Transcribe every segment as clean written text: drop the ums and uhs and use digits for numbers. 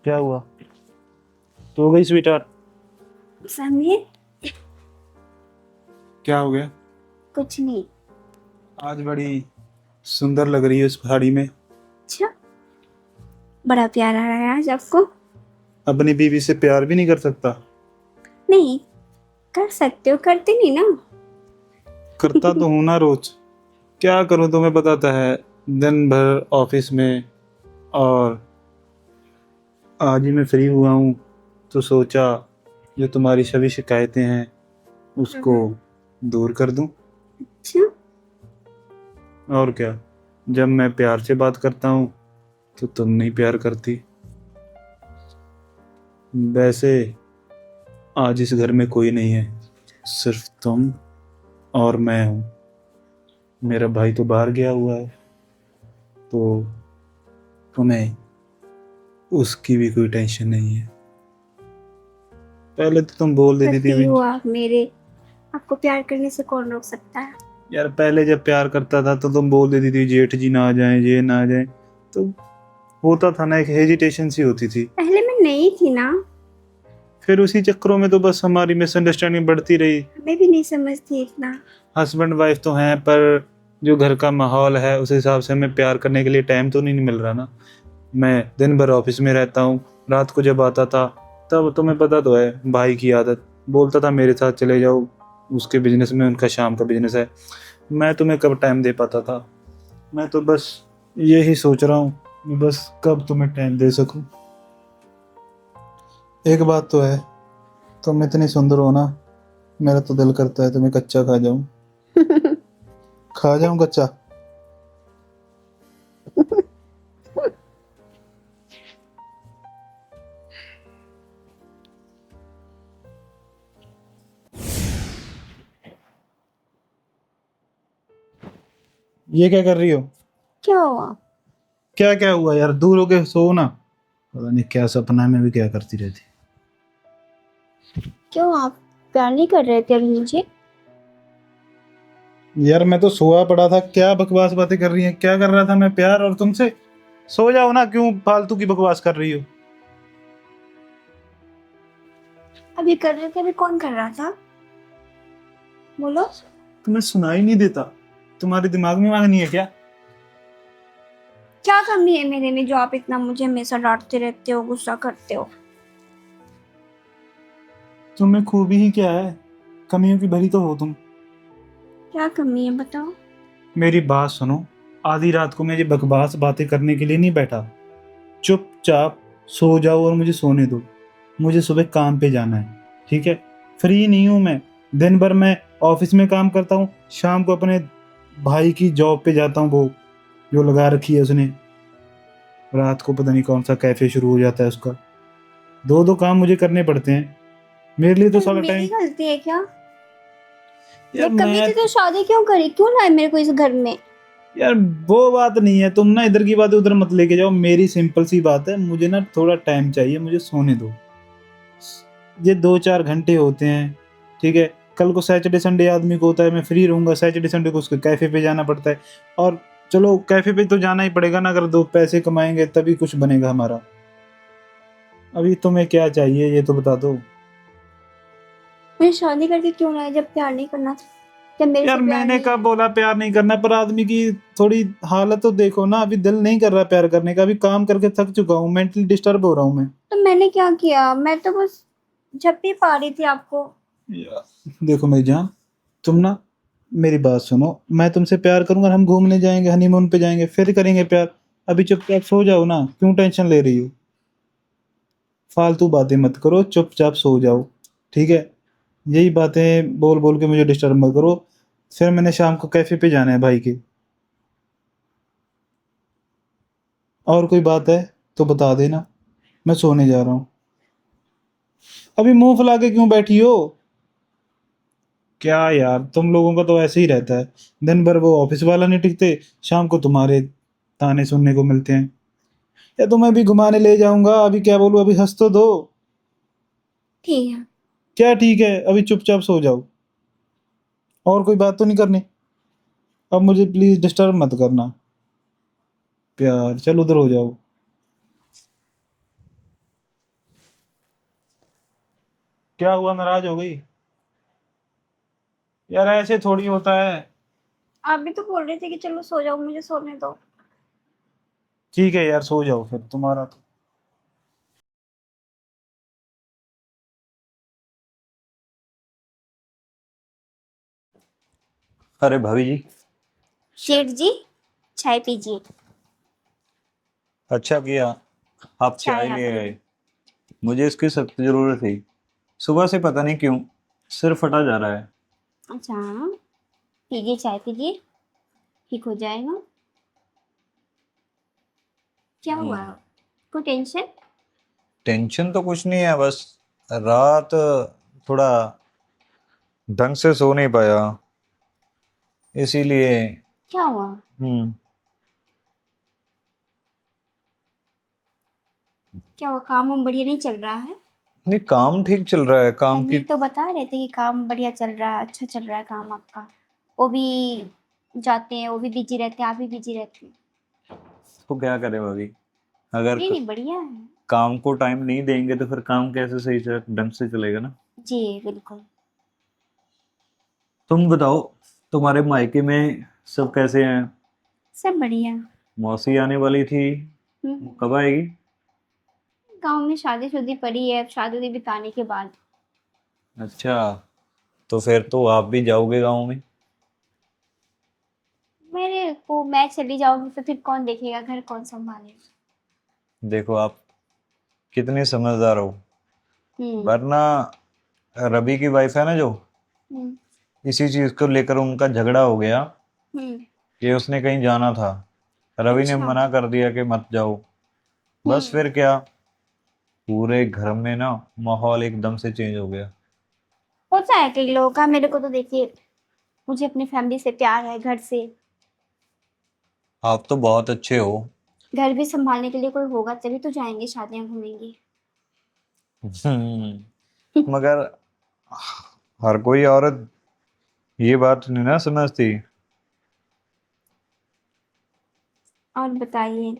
क्या हुआ? तो हो गई स्वीटार? समीर, क्या हो गया? कुछ नहीं। आज बड़ी सुंदर लग रही है इस साड़ी में। अच्छा, बड़ा प्यार आ रहा है आज आपको। अपनी बीवी से प्यार भी नहीं कर सकता? नहीं, कर सकते हो, करते नहीं ना। करता तो हूं ना रोज। क्या करूं, तुम्हें बताता है। दिन भर ऑफिस में, और आज ही मैं फ्री हुआ हूं तो सोचा जो तुम्हारी सभी शिकायतें हैं उसको दूर कर दूं। अच्छा, और क्या, जब मैं प्यार से बात करता हूं तो तुम नहीं प्यार करती। वैसे आज इस घर में कोई नहीं है, सिर्फ तुम और मैं हूँ। मेरा भाई तो बाहर गया हुआ है, तो तुम्हें उसकी भी कोई टेंशन नहीं है। पहले तो तुम बोल देती थी पति भी। हो आप मेरे, आपको प्यार करने से कौन रोक सकता है। यार पहले जब प्यार करता था तो तुम बोल देती थी जेठ जी ना आ जाए, ये ना आ जाए, तो होता था ना, एक हेजिटेशन सी होती थी। पहले मैं नहीं थी ना। फिर उसी चक्करों में तो बस हमारी मिसअंडरस्टैंडिंग बढ़ती रही। हमें भी नहीं समझती इतना। हस्बैंड वाइफ तो हैं, पर जो घर का माहौल है उस हिसाब से हमें प्यार करने के लिए टाइम तो नहीं मिल रहा ना। मैं दिन भर ऑफिस में रहता हूँ, रात को जब आता था तब तुम्हें पता तो है भाई की आदत, बोलता था मेरे साथ चले जाओ, उसके बिजनेस में, उनका शाम का बिजनेस है। मैं तुम्हें कब टाइम दे पाता था? मैं तो बस यही सोच रहा हूँ, बस कब तुम्हें टाइम दे सकूं। एक बात तो है, तुम इतनी सुंदर हो ना, मेरा तो दिल करता है तुम्हें कच्चा खा जाऊं। खा जाऊं कच्चा? ये क्या कर रही हो? क्या हुआ। क्या क्या हुआ यार, दूर होके सो ना। पता नहीं क्या सपना में भी क्या करती रहती। क्यों, आप प्यार नहीं कर रहे थे अभी मुझे। यार मैं तो सोया पड़ा था, क्या बकवास बातें कर रही हैं? क्या कर रहा था मैं, प्यार और तुमसे? सो जाओ ना, क्यों फालतू की बकवास कर रही हो? अभी कर रहे थे, अभी कौन कर रहा था, बोलो। तुम्हें सुनाई नहीं देता? तुम्हारे दिमाग में आग नहीं है क्या? क्या कमी है मेरे में जो आप इतना मुझे हमेशा डांटते रहते हो, गुस्सा करते हो। तुम्हें खूबी ही क्या है, कमियों की भरी तो हो तुम। क्या कमी है बताओ। मेरी बात सुनो, आधी रात को मैं ये बकवास बातें करने के लिए नहीं बैठा। चुपचाप सो जाओ और मुझे सोने दो। मुझे सुबह काम पे जाना है, ठीक है? फ्री नहीं हूँ मैं। दिन भर मैं ऑफिस में काम करता हूँ, शाम को अपने भाई की जॉब पे जाता हूँ, वो जो लगा रखी है उसने। रात को पता नहीं कौन सा कैफे शुरू हो जाता है उसका। दो दो काम मुझे करने पड़ते हैं, मेरे लिए तो तो सारा मेरी टाइम। गलती है क्या। यार जब कमी मैं, थी तो शादी क्यों करी, क्यों लाए मेरे को इस घर में। यार वो बात नहीं है, तुम ना इधर की बातें उधर मत लेके जाओ। मेरी सिंपल सी बात है, मुझे ना थोड़ा टाइम चाहिए, मुझे सोने दो। ये 2-4 घंटे होते हैं, ठीक है? कल को सैटरडे संडे आदमी को होता है, मैं फ्री रहूंगा। सैटरडे संडे को उसको कैफे पे जाना पड़ता है, और चलो कैफे पे तो जाना ही पड़ेगा ना, अगर दो पैसे कमाएंगे तभी कुछ बनेगा हमारा। अभी तुम्हें क्या चाहिए ये तो बता दो। मुझे शादी करके क्यों लाए जब प्यार नहीं करना था, जब मेरे से यार प्यार मैंने नहीं कब है। बोला प्यार नहीं करना, पर आदमी की थोड़ी हालत तो देखो ना, अभी दिल नहीं कर रहा प्यार करने का। अभी काम करके थक चुका हूँ, मेंटली डिस्टर्ब हो रहा हूँ मैं। तो मैंने क्या किया, मैं तो बस जब भी पा रही थी आपको। यार देखो मेरी जान, तुम ना मेरी बात सुनो। मैं तुमसे प्यार करूंगा, हम घूमने जाएंगे, हनीमून पे जाएंगे, फिर करेंगे प्यार। अभी चुपचाप सो जाओ ना, क्यों टेंशन ले रही हो? फालतू बातें मत करो, चुपचाप सो जाओ, ठीक है? यही बातें बोल बोल के मुझे डिस्टर्ब मत करो। फिर मैंने शाम को कैफे पे जाना है भाई के। और कोई बात है तो बता देना, मैं सोने जा रहा हूँ। अभी मुंह फुला के क्यों बैठी हो? क्या यार, तुम लोगों का तो ऐसे ही रहता है। दिन भर वो ऑफिस वाला नहीं टिकते, शाम को तुम्हारे ताने सुनने को मिलते हैं। या तुम्हें भी घुमाने ले जाऊंगा, अभी क्या बोलूं, अभी हंस तो दो। ठीक है। क्या ठीक है? अभी चुपचाप सो जाओ, और कोई बात तो नहीं करनी। अब मुझे प्लीज डिस्टर्ब मत करना। प्यार, चल उधर हो जाओ। क्या हुआ, नाराज हो गई? यार ऐसे थोड़ी होता है। आप भी तो बोल रहे थे कि चलो सो जाओ, मुझे सोने दो। ठीक है यार, सो जाओ फिर, तुम्हारा तो। अरे भाभी जी। शेठ जी, चाय पीजिए। अच्छा किया आप चाय चाय आ ले गई। आए। मुझे इसकी सख्त जरूरत थी। सुबह से पता नहीं क्यों सिर फटा जा रहा है। अच्छा हाँ, पीजिए चाय पीजिए, ठीक हो जाएगा। क्या हुआ, कोई टेंशन? टेंशन तो कुछ नहीं है, बस रात थोड़ा ढंग से सो नहीं पाया, इसीलिए। क्या हुआ? हम्म। क्या हुआ, काम वाम बढ़िया नहीं चल रहा है? नहीं, काम ठीक चल रहा है, काम की। समीर तो बता रहे थे कि काम बढ़िया चल रहा है, अच्छा चल रहा है काम आपका। वो भी जाते हैं, वो भी बिजी रहते हैं, आप भी बिजी रहते हैं। तो क्या करे भाभी, अगर नहीं नहीं, बढ़िया है। काम को टाइम नहीं देंगे तो फिर काम कैसे ढंग से चलेगा ना। जी बिल्कुल। तुम बताओ, तुम्हारे मायके में सब कैसे हैं? सब बढ़िया। मौसी आने वाली थी, कब आएगी? गांव में शादी शुदी पड़ी है, अब शादी बिताने के बाद। अच्छा, तो फिर तो आप भी जाओगे गाँव में। मेरे को, मैं चली जाऊंगी तो फिर कौन देखेगा, घर कौन संभालेगा? देखो आप कितने समझदार हो। हम्म। वरना रवि की वाइफ है ना जो, हम्म। इसी चीज को लेकर उनका झगड़ा हो गया हम्म। कि उसने कहीं जाना था। रवि ने अच्छा। मना कर दिया कि मत जाओ। बस हम्म। फिर क्या, पूरे घर में ना माहौल एकदम से चेंज हो गया। होता है कई लोगों का, मेरे को तो देखिए, मुझे अपनी फैमिली से प्यार है, घर से। आप तो बहुत अच्छे हो। घर भी संभालने के लिए कोई होगा तभी तो जाएंगे, शादियां घूमेंगे। मगर हर कोई औरत ये बात नहीं ना समझती। और बताइए,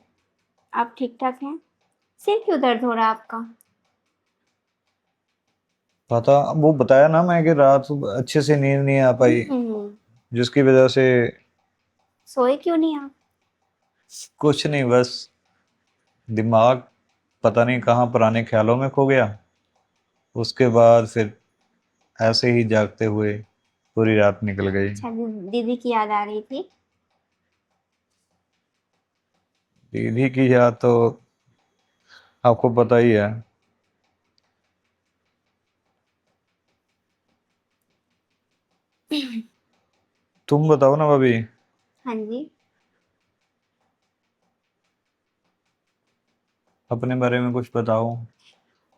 आप ठीक ठाक हैं? सिर क्यों दर्द हो रहा है आपका? पता, वो बताया ना मैं कि रात अच्छे से नींद नहीं आ पाई, हम्म। जिसकी वजह से। सोए क्यों नहीं आप? कुछ नहीं, बस दिमाग पता नहीं कहाँ पुराने ख्यालों में खो गया। उसके बाद फिर ऐसे ही जागते हुए पूरी रात निकल गई। अच्छा, दीदी की याद आ रही थी? दीदी की याद तो आपको पता ही है। तुम बताओ ना भाभी, हाँ जी। अपने बारे में कुछ बताओ।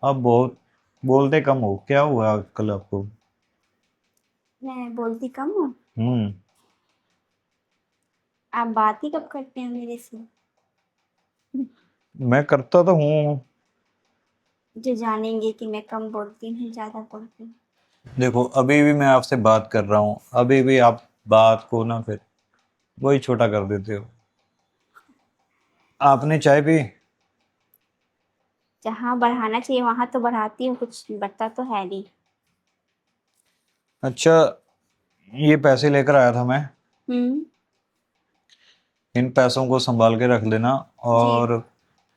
आप बहुत बोलते कम हो, क्या हुआ आजकल आपको? मैं बोलती कम हूँ? हम्म। आप बात ही कब करते हैं मेरे से? मैं करता तो हूँ। जो जानेंगे कि मैं कम बोलती हूँ, ज्यादा बोलती हूँ। देखो अभी भी मैं आपसे बात कर रहा हूँ, अभी भी आप बात को ना फिर वही छोटा कर देते हो। आपने चाय पी? जहाँ बढ़ाना चाहिए वहां तो बढ़ाती हूँ, कुछ बढ़ता तो है नहीं। अच्छा, ये पैसे लेकर आया था मैं। हम्म। इन पैसों को संभाल के रख लेना, जी और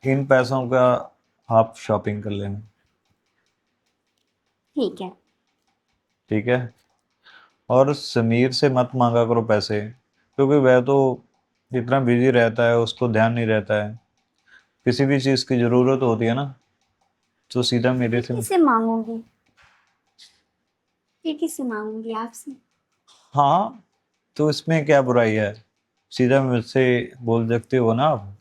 इन पैसों का आप शॉपिंग कर लेना। ठीक है। ठीक है। और समीर से मत मांगा करो पैसे, क्योंकि वह तो इतना बिजी रहता है, उसको ध्यान नहीं रहता है। किसी भी चीज़ की ज़रूरत होती है ना, तो सीधा मेरे फिर से। किससे मांगूंगी? फिर किससे मांगूंगी, आपसे? हाँ, तो इसमें क्या बुराई है, सीधा मुझसे बोल सकते हो ना आप।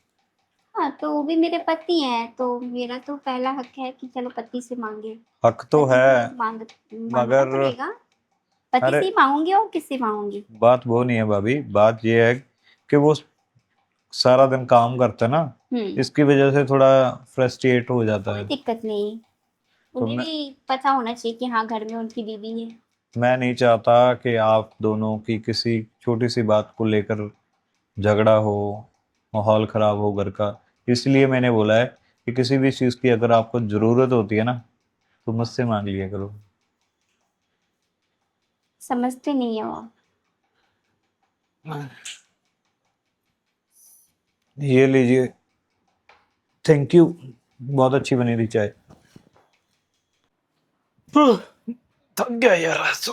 हाँ, तो वो भी मेरे पति हैं, तो मेरा तो पहला हक है कि चलो पति से मांगे। हक तो पति है, से मांगना मगर पड़ेगा। पति अरे से ही मांगूंगी और किससे मांगूंगी? बात वो नहीं है भाभी, बात ये है कि वो सारा दिन काम करता है ना, हम्म। इसकी वजह से थोड़ा फ्रस्ट्रेट हो जाता कोई है। दिक्कत नहीं, तो उन्हें भी पता होना चाहिए कि हाँ, घर में उनकी बीवी है। मैं नहीं चाहता कि आप दोनों की किसी छोटी सी बात को लेकर झगड़ा हो, माहौल खराब हो घर का। इसलिए मैंने बोला है कि किसी भी चीज़ की अगर आपको ज़रूरत होती है ना, तो मुझसे मांग लिया करो। समझते नहीं है वो। ये लीजिए, थैंक यू, बहुत अच्छी बनी थी चाय। थक गया यार आज तो।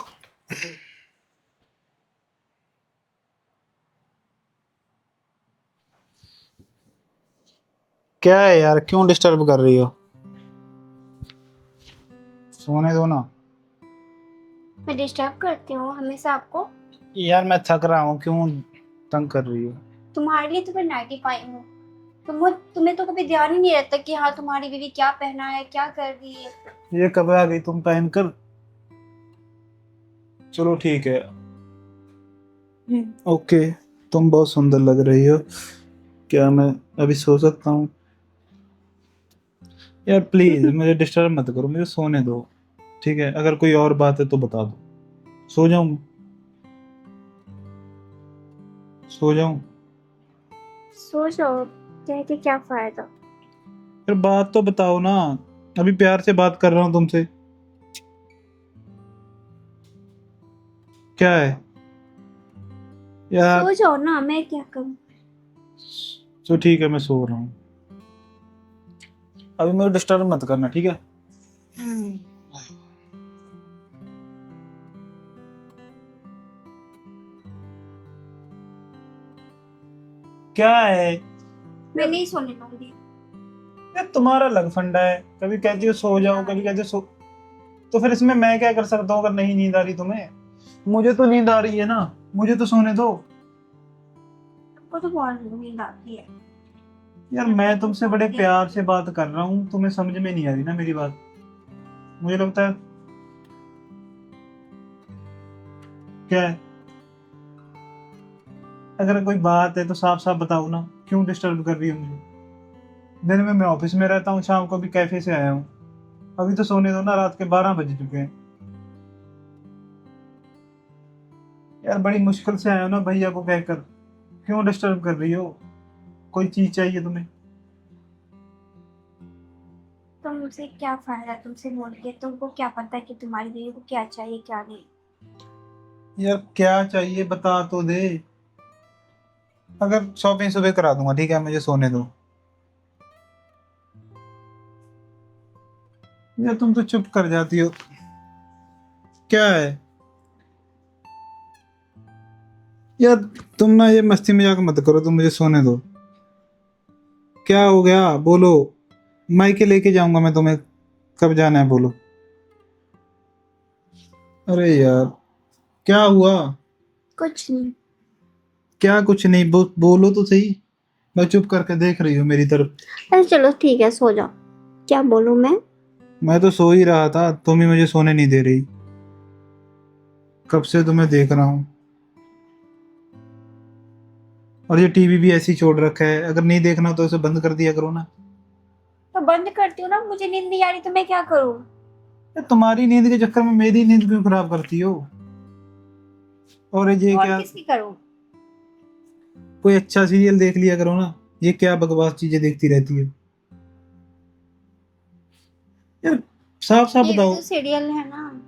क्या है यार, क्यों डिस्टर्ब कर रही हो? सोने दो ना। मैं डिस्टर्ब करती हूँ हमेशा आपको? यार मैं थक रहा हूँ, क्यों तंग कर रही हो? तुम्हारे लिए तो मैं नाइटी पाई हूँ। तुम्हें तो कभी ध्यान ही नहीं रहता कि हाँ तुम्हारी बीवी क्या पहना है, क्या कर रही है। ये कब आ गई तुम पहन कर? चलो ठीक है, ओके। तुम बहुत सुंदर लग रही हो। क्या मैं अभी सो सकता हूँ? यार प्लीज मुझे डिस्टर्ब मत करो, मुझे सोने दो। ठीक है, अगर कोई और बात है तो बता दो। सो जाऊं? सो जाऊं? सो जाओ, कह के क्या फायदा। फिर बात तो बताओ ना। अभी प्यार से बात कर रहा हूँ तुमसे। क्या है यार? सो जाओ ना, मैं क्या करूँ। तो ठीक है, मैं सो रहा हूँ। अभी मुझे डिस्टर्ब मत करना, ठीक है? क्या है मैं नहीं सोने दूंगी। यार? तुम्हारा लग फंडा है, कभी कहती हो सो जाओ, कभी कहती हो सो। तो फिर इसमें मैं क्या कर सकता हूँ अगर नहीं नींद आ रही तुम्हें? मुझे तो नींद आ रही है ना, मुझे तो सोने दो। आपको तो बहुत नींद आती है। यार मैं तुमसे बड़े प्यार से बात कर रहा हूँ, तुम्हें समझ में नहीं आ रही ना मेरी बात? मुझे लगता है। क्या है? अगर कोई बात है तो साफ साफ बताओ ना, क्यों डिस्टर्ब कर रही हो मुझे? दिन में मैं ऑफिस में रहता हूँ, शाम को भी कैफे से आया हूँ। अभी तो सोने दो ना, रात के 12 बज चुके हैं। यार बड़ी मुश्किल से आया हूँ ना भैया को कहकर, क्यों डिस्टर्ब कर रही हो? कोई चीज चाहिए तुम्हें? तुमसे क्या फायदा तुमसे बोल के, तुमको क्या पता है कि तुम्हारी बीवी को क्या चाहिए क्या नहीं। यार क्या चाहिए बता तो दे। अगर शॉपिंग सुबह करा दूंगा, ठीक है, मुझे सोने दो। यार तुम तो चुप कर जाती हो। क्या है यार? तुम ना ये मस्ती मजाक मत करो, तुम मुझे सोने दो। क्या हो गया बोलो? मायके लेके जाऊंगा मैं तुम्हें। कब जाना है बोलो? अरे यार क्या हुआ? कुछ नहीं। क्या कुछ नहीं? बोलो तो सही। मैं चुप करके देख रही हूँ मेरी तरफ। अरे चलो ठीक है, सो जाओ। क्या बोलूं मैं तो सो ही रहा था, तुम ही मुझे सोने नहीं दे रही। कब से तुम्हें देख रहा हूँ। और ये टीवी भी ऐसी छोड़ रखा है, अगर नहीं देखना तो इसे बंद कर दिया करो ना। तो बंद करती हूँ ना, मुझे नींद नहीं आ रही तो मैं क्या करूँ। यार तुम्हारी नींद के चक्कर में मेरी नींद क्यों खराब करती हो? और ये और क्या? किसकी करूँ। कोई अच्छा सीरियल देख लिया करो ना। ये क्या बकवास चीजें देखती रहती है यार? साफ साफ ये बताओ। तो सीरियल है ना।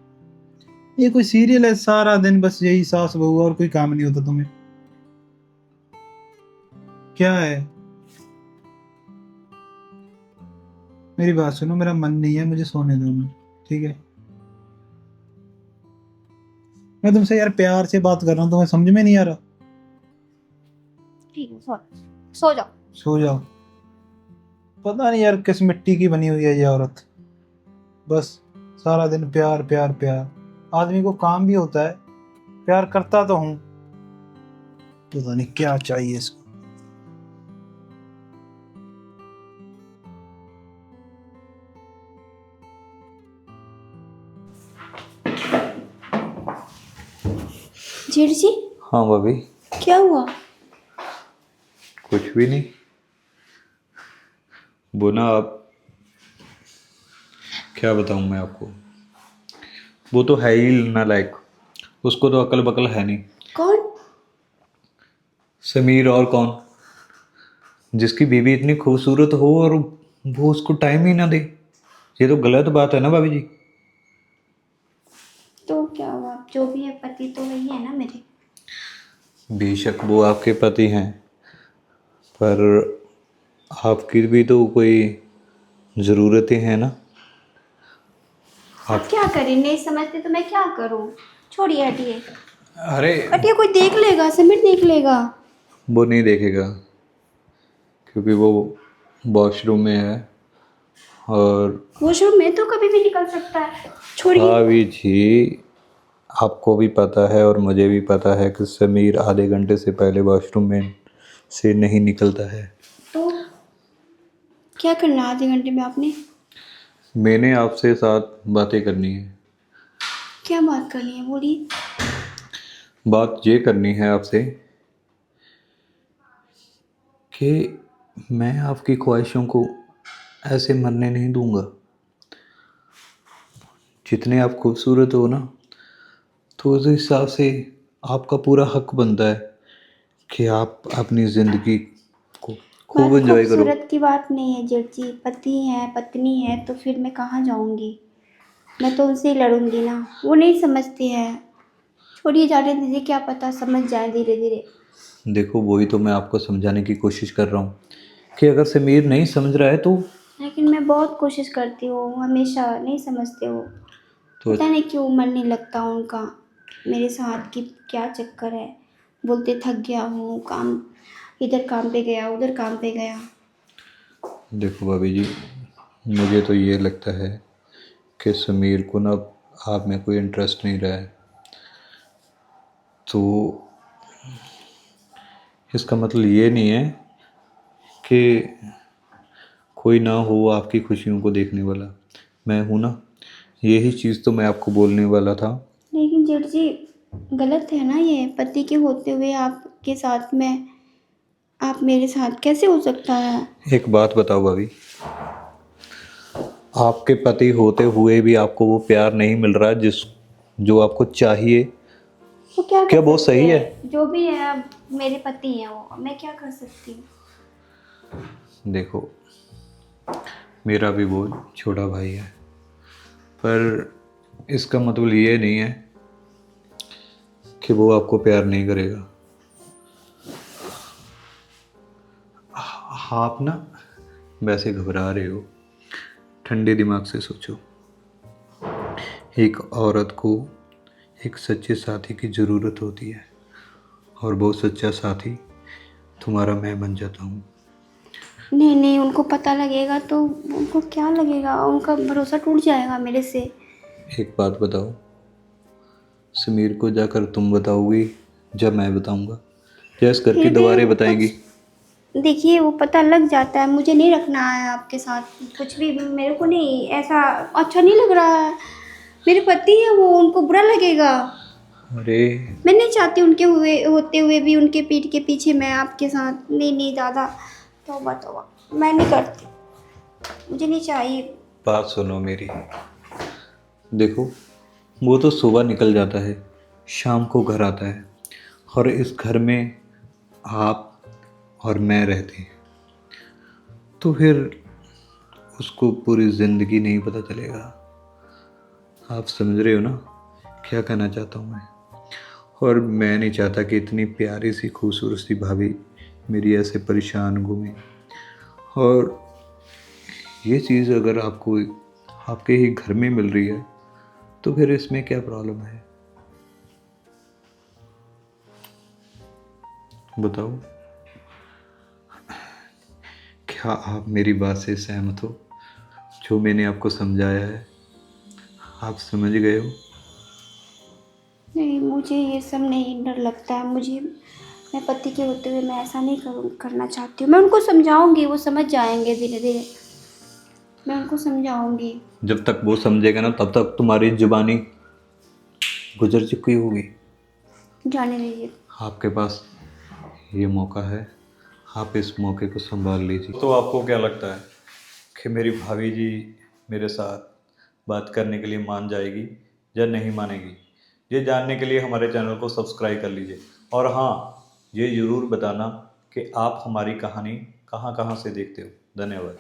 ये कोई सीरियल है? सारा दिन बस यही सास बहू, और कोई काम नहीं होता तुम्हें? क्या है? मेरी बात सुनो, मेरा मन नहीं है, मुझे सोने दो ना, ठीक है? मैं तुमसे यार प्यार से बात कर रहा हूँ, तुम्हें समझ में नहीं आ रहा? ठीक है, सो जाओ। सो जाओ। पता नहीं यार किस मिट्टी की बनी हुई है ये औरत। बस सारा दिन प्यार प्यार प्यार। आदमी को काम भी होता है, प्यार करता तो हूँ। पता नहीं क्या चाहिए इसको। जेठ जी, हाँ भाभी। क्या हुआ। कुछ भी नहीं, वो ना आप, क्या बताऊं मैं आपको, वो तो है ही नालायक, उसको तो अकल बकल है नहीं। कौन। समीर, और कौन? जिसकी बीवी इतनी खूबसूरत हो और वो उसको टाइम ही ना दे, ये तो गलत बात है ना भाभी जी। तो क्या हुआ, आप जो भी है पति तो वही है ना मेरे। बेशक वो आपके पति हैं, पर आपकी भी तो कोई ज़रूरतें हैं ना। आप क्या करें, नहीं समझते तो मैं क्या करूं। छोड़िए, हटिए अरे हटिए, कोई देख लेगा, समीर देख लेगा। वो नहीं देखेगा, क्योंकि वो वॉशरूम में है। और वॉशरूम में तो कभी भी निकल सकता है, छोड़िए। भाभी जी, आपको भी पता है और मुझे भी पता है कि समीर आधे घंटे से पहले वॉशरूम में से नहीं निकलता है। तो क्या करना आधे घंटे में आपने? मैंने आपसे साथ बातें करनी है। क्या बात करनी है, बोलिए। बात ये करनी है आपसे कि मैं आपकी ख्वाहिशों को ऐसे मरने नहीं दूंगा। जितने आप खूबसूरत हो ना, तो उस हिसाब से आपका पूरा हक बनता है कि आप अपनी ज़िंदगी को खूब बात एंजॉय करो। खूबसूरत की बात नहीं है जेठ जी, पति है पत्नी है तो फिर मैं कहाँ जाऊंगी? मैं तो उनसे ही लड़ूंगी ना, वो नहीं समझती है। छोड़िए, जाने दीजिए, क्या पता समझ जाए धीरे धीरे। देखो, वही तो मैं आपको समझाने की कोशिश कर रहा हूँ कि अगर समीर नहीं समझ रहा है तो लेकिन मैं बहुत कोशिश करती हूँ, हमेशा नहीं समझते हो। तो पता नहीं क्यों मन नहीं लगता उनका मेरे साथ, की क्या चक्कर है। बोलते थक गया हूँ, काम इधर काम पे गया उधर काम पे गया। देखो भाभी जी, मुझे तो ये लगता है कि समीर को ना आप में कोई इंटरेस्ट नहीं रहा है, तो इसका मतलब ये नहीं है कि कोई ना हो आपकी खुशियों को देखने वाला। मैं हूँ ना। यही चीज़ तो मैं आपको बोलने वाला था। लेकिन जेठ जी, गलत है ना ये, पति के होते हुए आपके साथ में आप मेरे साथ कैसे हो सकता है? एक बात बताओ भाभी, आपके पति होते हुए भी आपको वो प्यार नहीं मिल रहा जिस जो आपको चाहिए, वो क्या कर क्या वो सकते सही है? हैं, जो भी है अब मेरे पति हैं वो, मैं क्या कर सकती हूँ। देखो, मेरा भी वो छोटा भाई है, पर इसका मतलब ये नहीं है कि वो आपको प्यार नहीं करेगा। आप ना वैसे घबरा रहे हो, ठंडे दिमाग से सोचो। एक औरत को एक सच्चे साथी की ज़रूरत होती है, और वो सच्चा साथी तुम्हारा मैं बन जाता हूँ। नहीं नहीं, उनको पता लगेगा तो उनको क्या लगेगा, उनका भरोसा टूट जाएगा मेरे से। एक बात बताओ, समीर को जाकर तुम बताओगी जब मैं बताऊंगा, या इस घर की फिर भी दीवारें बताएंगी? देखिए, वो पता लग जाता है, मुझे नहीं रखना है आपके साथ कुछ भी, मेरे को नहीं ऐसा अच्छा नहीं लग रहा है। मेरे पति है वो, उनको बुरा लगेगा। अरे मैं नहीं चाहती उनके हुए होते हुए भी उनके पीठ के पीछे मैं आपके साथ, नहीं नहीं दादा, तौबा तौबा, मैं नहीं करती, मुझे नहीं चाहिए। बात सुनो मेरी। देखो, वो तो सुबह निकल जाता है, शाम को घर आता है, और इस घर में आप और मैं रहते हैं, तो फिर उसको पूरी ज़िंदगी नहीं पता चलेगा। आप समझ रहे हो ना क्या कहना चाहता हूँ मैं? और मैं नहीं चाहता कि इतनी प्यारी सी खूबसूरत सी भाभी मेरी ऐसे परेशान घूमे। और ये चीज़ अगर आपको आपके ही घर में मिल रही है तो फिर इसमें क्या प्रॉब्लम है, बताओ? क्या आप मेरी बात से सहमत हो? जो मैंने आपको समझाया है आप समझ गए हो? नहीं, मुझे ये सब नहीं, डर लगता है मुझे। मैं पति के होते हुए मैं ऐसा नहीं करना चाहती हूँ। मैं उनको समझाऊंगी, वो समझ जाएंगे धीरे धीरे, मैं उनको समझाऊंगी। जब तक वो समझेगा ना तब तक तुम्हारी जुबानी गुजर चुकी होगी। जाने दीजिए। आपके पास ये मौका है, आप इस मौके को संभाल लीजिए। तो आपको क्या लगता है कि मेरी भाभी जी मेरे साथ बात करने के लिए मान जाएगी या नहीं मानेगी? ये जानने के लिए हमारे चैनल को सब्सक्राइब कर लीजिए। और हाँ, ये ज़रूर बताना कि आप हमारी कहानी कहाँ कहाँ से देखते हो। धन्यवाद।